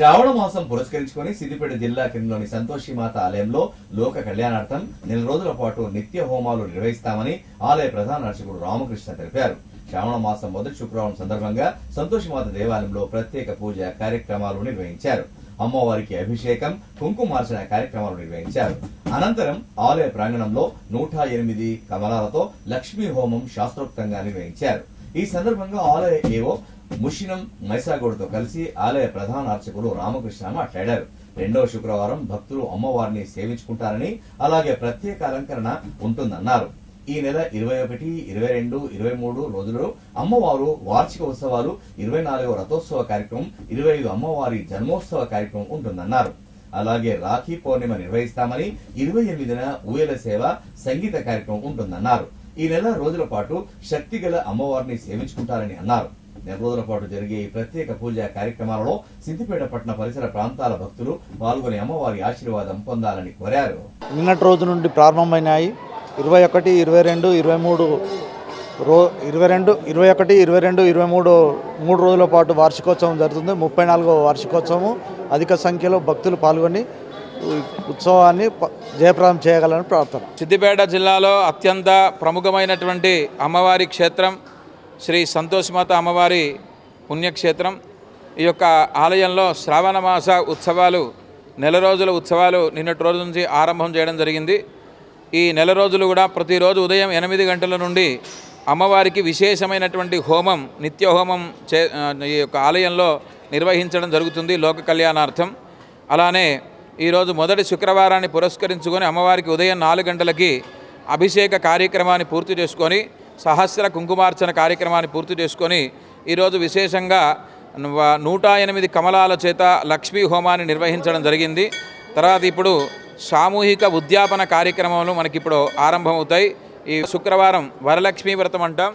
శ్రావణ మాసం పురస్కరించుకుని సిద్దిపేట జిల్లా కేంద్రంలోని సంతోషిమాత ఆలయంలో లోక కళ్యాణార్థం 4 రోజుల పాటు నిత్య హోమాలు నిర్వహిస్తామని ఆలయ ప్రధాన అర్చకుడు రామకృష్ణ తెలిపారు. శ్రావణ మాసం మొదటి శుక్రవారం సందర్భంగా సంతోషిమాత దేవాలయంలో ప్రత్యేక పూజ కార్యక్రమాలు నిర్వహించారు. అమ్మవారికి అభిషేకం, కుంకుమార్చన కార్యక్రమాలు నిర్వహించారు. అనంతరం ఆలయ ప్రాంగణంలో 108 కమలాలతో లక్ష్మీ హోమం శాస్త్రోక్తంగా నిర్వహించారు. ఈ సందర్భంగా ఆలయ ఏవో ముషినం మైసాగౌడ్తో కలిసి ఆలయ ప్రధాన అర్చకుడు రామకృష్ణ మాట్లాడారు. 2వ శుక్రవారం భక్తులు అమ్మవారిని సేవించుకుంటారని, అలాగే ప్రత్యేక అలంకరణ ఉంటుందన్నారు. ఈ నెల 21, 22, 23 రోజుల్లో అమ్మవారు వార్షిక ఉత్సవాలు, 24వ రథోత్సవ కార్యక్రమం, 25 అమ్మవారి జన్మోత్సవ కార్యక్రమం ఉంటుందన్నారు. అలాగే రాఖీ పౌర్ణిమ నిర్వహిస్తామని, 28న ఊయల సేవ, సంగీత కార్యక్రమం ఉంటుందన్నారు. ఈ నెల రోజుల పాటు శక్తిగల అమ్మవారిని సేవించుకుంటారని అన్నారు. 4 రోజుల పాటు జరిగే ఈ ప్రత్యేక పూజా కార్యక్రమాలలో సిద్దిపేట పట్టణ పరిసర ప్రాంతాల భక్తులు పాల్గొని అమ్మవారి ఆశీర్వాదం పొందాలని కోరారు. నిన్నటి రోజు నుండి ప్రారంభమైనాయి. 21, 22, 23 22, 23 3 రోజుల పాటు వార్షికోత్సవం జరుగుతుంది. 34వ వార్షికోత్సవం. అధిక సంఖ్యలో భక్తులు పాల్గొని ఉత్సవాన్ని జయప్రదం చేయగలని ప్రార్థన. సిద్దిపేట జిల్లాలో అత్యంత ప్రముఖమైనటువంటి అమ్మవారి క్షేత్రం శ్రీ సంతోషిమాత అమ్మవారి పుణ్యక్షేత్రం. ఈ యొక్క ఆలయంలో శ్రావణ మాస ఉత్సవాలు, 4 రోజుల ఉత్సవాలు నిన్నటి రోజు నుంచి ఆరంభం చేయడం జరిగింది. ఈ 4 రోజులు కూడా ప్రతిరోజు ఉదయం 8 గంటల నుండి అమ్మవారికి విశేషమైనటువంటి హోమం, నిత్య హోమం ఈ యొక్క ఆలయంలో నిర్వహించడం జరుగుతుంది లోక కళ్యాణార్థం. అలానే ఈరోజు మొదటి శుక్రవారాన్ని పురస్కరించుకొని అమ్మవారికి ఉదయం 4 గంటలకి అభిషేక కార్యక్రమాన్ని పూర్తి చేసుకొని, సహస్ర కుంకుమార్చన కార్యక్రమాన్ని పూర్తి చేసుకొని ఈరోజు విశేషంగా 108 కమలాల చేత లక్ష్మీ హోమాన్ని నిర్వహించడం జరిగింది. తర్వాత ఇప్పుడు సామూహిక ఉద్యాపన కార్యక్రమాలు మనకిప్పుడు ఆరంభమవుతాయి. ఈ శుక్రవారం వరలక్ష్మీ వ్రతం అంటాం.